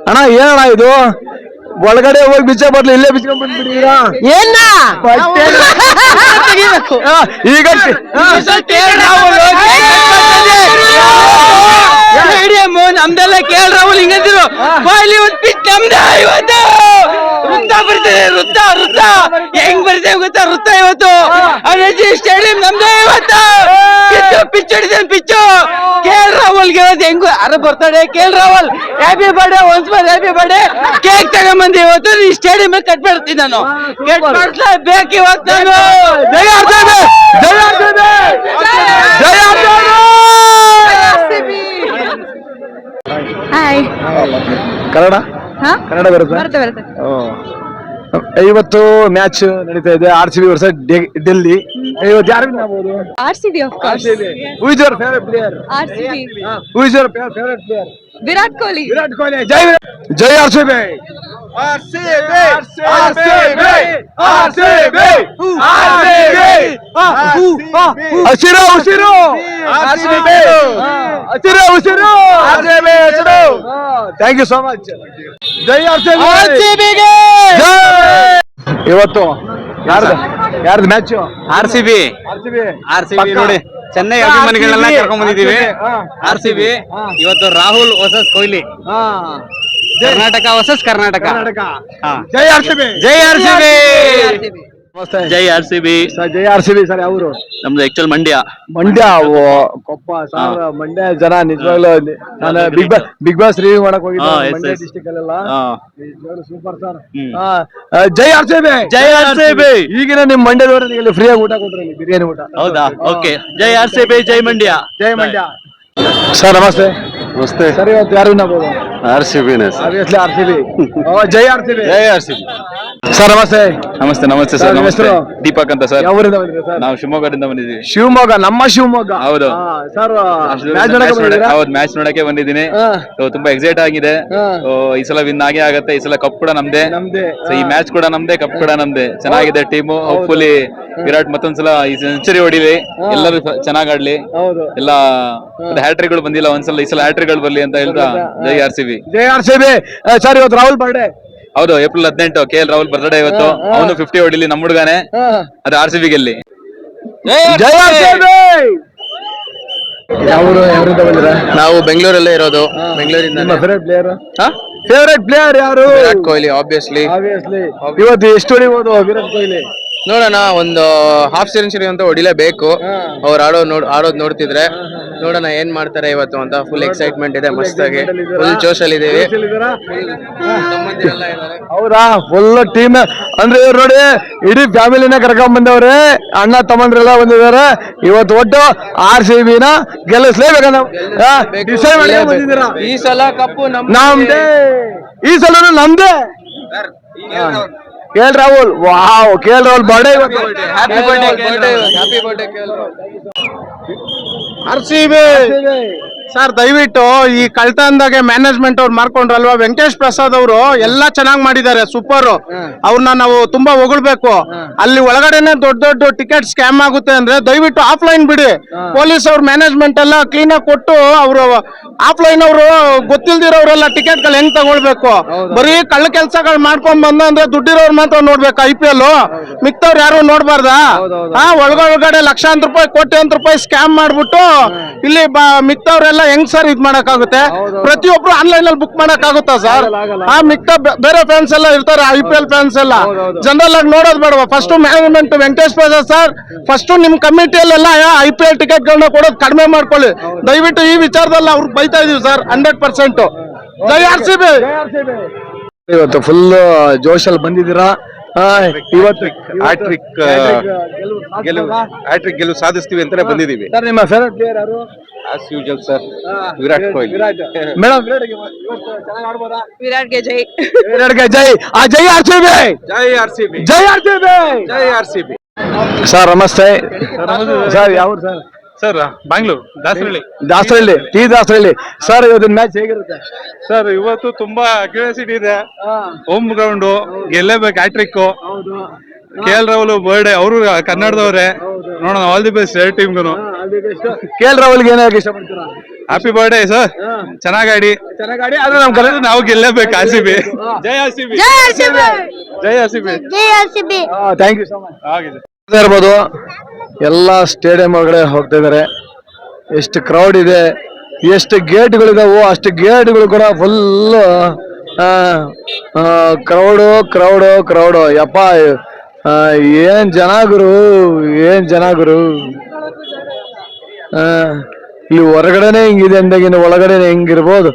ಅಣ್ಣ ಏನಣ್ಣ ಇದು ಒಳಗಡೆ ಹೋಗಿ ಬಿಚ್ಚ ಬಟ್ಲು ಇಲ್ಲೇ ಬಿಚ್ಕೊಂಡ್ ಬಂದ್ಬಿಟ್ಟಿದ್ದೀರಾ ಏನ ಈಗ ನಮ್ದೆಲ್ಲ ಕೇಳ ರಾಹುಲ್ ಹಿಂಗಂದ್ರು ಬಾಲಿವುಡ್ ಪಿಚ್ ನಮ್ದ ಇವತ್ತು ವೃತ್ತ ಬರ್ತದೆ ವೃತ್ತ ವೃತ್ತ ಹೆಂಗ್ ಬರ್ತೇವೆ ಗೊತ್ತಾ ವೃತ್ತ ಇವತ್ತು ಅನರ್ಜಿ ಸ್ಟೇಡಿಯಂ ನಮ್ದೇ ಇವತ್ತು ಪಿಚ್ ಹಿಡಿದೇನೆ ಪಿಚ್ಚು ಕೇಳ ರಾಹುಲ್ಗೆ ಇವತ್ತು ಹೆಂಗು ಅರ ಬರ್ತಡೆ ಕೇಳ Rahul happy birthday once more happy birthday cake ತಗೊಂಬಂದು ಇವತ್ತು ಈ ಸ್ಟೇಡಿಯಂ ಕಟ್ ಮಾಡ್ತೀನಿ ನಾನು ಕಟ್ ಮಾಡ್ಲೇಬೇಕು ಇವತ್ತು ನಾನು ಜಯ ಆರ್ಸಿಬಿ ಜಯ ಆರ್ಸಿಬಿ ಜಯ ಆರ್ಸಿಬಿ ಹಾಯ್ ಕನ್ನಡ ಕನ್ನಡ ಬರುತ್ತೆ ಇವತ್ತು ಮ್ಯಾಚ್ ನಡೀತಾ ಇದೆ RCB ವರ್ಸಸ್ ಡೆಲ್ಲಿ. ಇವತ್ತು ಯಾರು ವಿನ್ ಆಗ್ಬೋದು? RCB of course. Who is your favorite player? RCB. Who is your favorite player? Virat Kohli. Virat Kohli. Jai RCB. RCB. RCB. RCB. ಹಸಿರು ಉಸಿರು RCB. ಹಸಿರು ಉಸಿರು RCB ಹಸಿರು. Thank you so much. ಜೈ RCB. ಇವತ್ತು ಯಾರ್ದು match? RCB ನೋಡಿ ಚೆನ್ನೈ ಅಭಿಮಾನಿಗಳನ್ನೆಲ್ಲ ಕರ್ಕೊಂಡ್ ಬಂದಿದ್ದೀವಿ. RCB ಇವತ್ತು ರಾಹುಲ್ ವರ್ಸಸ್ ಕೊಹ್ಲಿ, ಕರ್ನಾಟಕ ವರ್ಸಸ್ ಕರ್ನಾಟಕ. ಜೈ RCB. ಜೈ RCB. ಜೈ RCB. ಜೈ RCB ಸರ್. ಯಾವರು? ನಮ್ದು ಆಕ್ಚುಲ್ ಮಂಡ್ಯ. ಕೊಪ್ಪ ಸರ್. ಮಂಡ್ಯ ಜನ ನಿಜವಾಗ್ಲೂ ನಾನು ಬಿಗ್ ಬಾಸ್ ರಿವ್ಯೂ ಮಾಡಕ್ ಹೋಗಿದ್ದೆ ಮಂಡ್ಯ ಡಿಸ್ಟಿಕ್ ಅಲ್ಲೆಲ್ಲ. Super sir. ಜೈ RCB. ಜೈ RCB. ಈಗಿನ ನಿಮ್ ಮಂಡ್ಯದವರಿಗೆ ಫ್ರೀ ಆಗಿ ಊಟ ಕೊಟ್ರೆ ಬಿರಿಯಾನಿ ಊಟ. ಹೌದಾ? ಓಕೆ. ಜೈ RCB. ಜೈ ಮಂಡ್ಯ. ಜೈ ಮಂಡ್ಯ. ಸರ್ ನಮಸ್ತೆ. ನಮಸ್ತೆ ಸರ್. ಇವತ್ತು ಯಾರು ವಿನ್ ಆಗ್ಬೋದು? RCB. RCB. ಜೈ RCB. ಜೈ RCB. ಸರ್ ನಮಸ್ತೆ. ನಮಸ್ತೆ ನಮಸ್ತೆ ಸರ್. ನಮಸ್ತೆ. ದೀಪಕ್ ಅಂತ ಸರ್. ಯಾವೂರಿಂದ ಬಂದಿದ್ದೀರಾ ಸರ್? ನಾವು ಶಿವಮೊಗ್ಗದಿಂದ ಬಂದಿದ್ದೀವಿ. ಶಿವಮೊಗ್ಗ. ನಮ್ಮ ಶಿವಮೊಗ್ಗ. ಹೌದು ಸರ್. ಹೌದು, ಮ್ಯಾಚ್ ನೋಡಕ್ಕೆ ಬಂದಿದ್ದೀನಿ. ತುಂಬಾ ಎಕ್ಸೈಟ್ ಆಗಿದೆ. ಈ ಸಲ ವಿನ್ ಆಗೇ ಆಗತ್ತೆ. ಈ ಸಲ ಕಪ್ ಕೂಡ ನಮ್ದೇ. ಈ ಮ್ಯಾಚ್ ಕೂಡ ನಮ್ದೇ, ಕಪ್ ಕೂಡ ನಮ್ದೇ. ಚೆನ್ನಾಗಿದೆ ಟೀಮು. ಹೋಪ್ಫುಲಿ ವಿರಾಟ್ ಮತ್ತೊಂದ್ಸಲ ಈ ಸೆಂಚುರಿ ಹೊಡಿಲಿ, ಎಲ್ಲರೂ ಚೆನ್ನಾಗ್ ಆಡ್ಲಿ. ಎಲ್ಲ ಹ್ಯಾಟ್ರಿಕ್ ಗಳು ಬಂದಿಲ್ಲ ಒಂದ್ಸಲ, ಈ ಸಲ ಹ್ಯಾಟ್ರಿಕ್ ಗಳು ಬರ್ಲಿ ಅಂತ ಹೇಳ್ತಾ ಜೈ RCB. ಜೈ RCB. ಸರ್ ಇವತ್ತು ರಾಹುಲ್ ಬರ್ಡೇ. ಹೌದು, ಏಪ್ರಿಲ್ 18 KL ರಾಹುಲ್ ಬರ್ತ್ಡೇ ಇವತ್ತು. ಅವನು 50 ಹೊಡಿಲಿ, ನಮ್ಮ ಹುಡುಗನೇ. ಅದು RCB ಗೆಲ್ಲಿ. ಜೈ RCB. ಯಾವೂರಿಂದ ಬಂದಿರ? ನಾವು ಬೆಂಗಳೂರಲ್ಲೇ ಇರೋದು. ಬೆಂಗಳೂರಿಂದ. ನಿಮ್ಮ ಫೇವರೇಟ್ ಪ್ಲೇಯರ್ ಯಾರು? ವಿರಾಟ್ ಕೊಹ್ಲಿ ಆಬ್ವಿಯಸ್ಲಿ. ಇವತ್ತು ಎಷ್ಟು ಹೊಡಿಬೋದು ವಿರಾಟ್ ಕೊಹ್ಲಿ? ನೋಡೋಣ, ಒಂದು ಹಾಫ್ ಸೆಂಚುರಿ ಅಂತ ಹೊಡಿಲೇಬೇಕು. ಅವ್ರು ಆಡೋದ್ ನೋಡ್ತಿದ್ರೆ ನೋಡೋಣ ಏನ್ ಮಾಡ್ತಾರೆ ಇವತ್ತು ಅಂತ. ಫುಲ್ ಎಕ್ಸೈಟ್ಮೆಂಟ್ ಇದೆ, ಮಸ್ತಾಗಿ ಫುಲ್ ಜೋಶ್ ಅಲ್ಲಿ ಇದೀವಿ. ಹೌದಾ? ಫುಲ್ ಟೀಮ್ ಅಂದ್ರೆ ಇವ್ರು ನೋಡಿ ಇಡೀ ಫ್ಯಾಮಿಲಿನ ಕರ್ಕೊಂಡ್ ಬಂದವ್ರೆ. ಅಣ್ಣ ತಮ್ಮಂದ್ರೆಲ್ಲ ಬಂದಿದ್ದಾರೆ. ಇವತ್ತು ಒಟ್ಟು RCB ನ ಗೆಲ್ಲಿಸ್ಲೇಬೇಕಂತ ಡಿಸೈಡ್ ಮಾಡಿ ಬಂದಿದ್ದೀರಾ. ಈ ಸಲ ಕಪ್ಪು ನಮ್ದೇ. ಈ ಸಲ ನಮ್ದೇ. KL Rahul. Wow, KL Rahul birthday ಇವತ್ತು. Happy birthday RCB. ಸರ್ ದಯವಿಟ್ಟು ಈ ಕಳ್ತನದಾಗೆ ಮ್ಯಾನೇಜ್ಮೆಂಟ್ ಅವ್ರು ಮಾಡ್ಕೊಂಡ್ರಲ್ವಾ, ವೆಂಕಟೇಶ್ ಪ್ರಸಾದ್ ಅವರು ಎಲ್ಲ ಚೆನ್ನಾಗಿ ಮಾಡಿದ್ದಾರೆ, ಸೂಪರ್. ಅವ್ರನ್ನ ನಾವು ತುಂಬಾ ಹೊಗಳ್ಬೇಕು. ಅಲ್ಲಿ ಒಳಗಡೆನೆ ದೊಡ್ಡ ದೊಡ್ಡ ಟಿಕೆಟ್ ಸ್ಕ್ಯಾಮ್ ಆಗುತ್ತೆ ಅಂದ್ರೆ ದಯವಿಟ್ಟು ಆಫ್ಲೈನ್ ಬಿಡಿ. ಪೊಲೀಸ್ ಅವ್ರ ಮ್ಯಾನೇಜ್ಮೆಂಟ್ ಎಲ್ಲ ಕ್ಲೀನ್ ಆಗಿ ಕೊಟ್ಟು, ಅವರು ಆಫ್ಲೈನ್ ಅವರು ಗೊತ್ತಿಲ್ದಿರೋರೆಲ್ಲ ಟಿಕೆಟ್ ಗಳು ಹೆಂಗ್ ತಗೊಳ್ಬೇಕು. ಬರೀ ಕಳ್ಳ ಕೆಲ್ಸಗಳು ಮಾಡ್ಕೊಂಡ್ ಬಂದ ಅಂದ್ರೆ ದುಡ್ಡಿರೋರು ಮಾತ್ರ ನೋಡ್ಬೇಕು. IPL ಮಿಕ್ತವ್ರು ಯಾರು ನೋಡ್ಬಾರ್ದಾ? ಒಳಗಡೆ ಲಕ್ಷಾಂತರ ರೂಪಾಯಿ ಕೋಟ್ಯಾಂತರ ರೂಪಾಯಿ ಸ್ಕ್ಯಾಮ್ ಮಾಡ್ಬಿಟ್ಟು ಇಲ್ಲಿ ಮಿಕ್ತವ್ರೆಲ್ಲ ಹೆಂಗ್ ಸರ್ ಇದ್ ಮಾಡಕ್ಕಾಗುತ್ತೆ? ಪ್ರತಿಯೊಬ್ರು ಆನ್ಲೈನ್ ಅಲ್ಲಿ ಬುಕ್ ಮಾಡಕ್ಕಾಗುತ್ತಾ ಸರ್? ಮಿಕ್ತ ಬೇರೆ ಫ್ಯಾನ್ಸ್ ಎಲ್ಲ ಇರ್ತಾರೆ, IPL ಫ್ಯಾನ್ಸ್ ಎಲ್ಲ ಜನರಲ್ ಆಗಿ ನೋಡೋದ್ ಬೇಡವಾ? First management Venkatesh Prasad sir, first ನಿಮ್ ಕಮಿಟಿಯಲ್ಲೆಲ್ಲ IPL ಟಿಕೆಟ್ ಗಳನ್ನ ಕೊಡೋದು ಕಡಿಮೆ ಮಾಡ್ಕೊಳ್ಳಿ ದಯವಿಟ್ಟು. ಈ ವಿಚಾರದಲ್ಲಿ ಅವ್ರಿಗೆ ಬೈತಾ ಇದೀವಿ ಸರ್ 100%. ಜೈ RCB. ಇವತ್ತು ಫುಲ್ ಜೋಶಲ್ಲಿ ಬಂದಿದ್ದೀರಾ. ಇವತ್ತು ಹ್ಯಾಟ್ರಿಕ್ ಗೆಲುವು ಸಾಧಿಸ್ತೀವಿ ಅಂತಾನೆ ಬಂದಿದ್ದೀವಿ. ಸರ್ ನಿಮ್ಮ ಫೇವರೇಟ್ ಪ್ಲೇಯರ್ ಯಾರು? As usual sir, Virat Kohli. Madam ವಿರಾಟ್ಗೆ ಜೈ. ವಿರಾಟ್ಗೆ ಜೈ. ಜೈ RCB. ಜೈ RCB. ಜೈ RCB. ಜೈ RCB. ಸರ್ ನಮಸ್ತೆ. ಸರ್ ಯಾವ sir? Sir Bangalore Dasarahalli. Dasarahalli. Sir ಇವತ್ತಿನ ಮ್ಯಾಚ್ ಹೇಗಿರುತ್ತೆ? ಸರ್ ಇವತ್ತು ತುಂಬಾ ಕ್ಯೂರಿಯಾಸಿಟಿ ಇದೆ. ಹೋಮ್ ಗ್ರೌಂಡ್ ಗೆಲ್ಲೇಬೇಕು, ಹ್ಯಾಟ್ರಿಕ್. KL ರಾಹುಲ್ ಬರ್ಡೇ, ಅವರು ಕನ್ನಡದವ್ರೆ. ನೋಡೋಣ, ಆಲ್ ದಿ ಬೆಸ್ಟ್ ಎರಡು ಟೀಮ್ಗೂ. ಕೇಲ್ ರಾಹುಲ್ಗೆ ಏನಾಗ ಇಷ್ಟಪಡ್ತೀರಾ? ಹ್ಯಾಪಿ ಬರ್ಡೇ ಸರ್, ಚೆನ್ನಾಗಿ ಆಡಿ. ಚೆನ್ನಾಗಿ ಆಡಿ, ಆದ್ರೆ ನಮ್ ಕನ್ನಡ ನಾವು ಗೆಲ್ಲೇಬೇಕು. RCB, ಜೈ RCB, ಜೈ RCB. Thank you so much. ಆಗಿದೆ ಇರ್ಬೋದು, ಎಲ್ಲ ಸ್ಟೇಡಿಯಂ ಒಳಗಡೆ ಹೋಗ್ತಾ ಇದಾರೆ. ಎಷ್ಟು ಕ್ರೌಡ್ ಇದೆ, ಎಷ್ಟು ಗೇಟ್ಗಳಿದಾವು, ಅಷ್ಟು ಗೇಟ್ಗಳು ಕೂಡ ಫುಲ್ ಕ್ರೌಡು. ಯಪ್ಪ, ಏನ್ ಜನ ಗುರು, ಏನ್ ಜನ ಗುರು. ಇಲ್ಲಿ ಹೊರಗಡೆನೆ ಹಿಂಗಿದೆ ಅಂದಾಗ ಇನ್ನು ಒಳಗಡೆ ಹೆಂಗಿರ್ಬೋದು.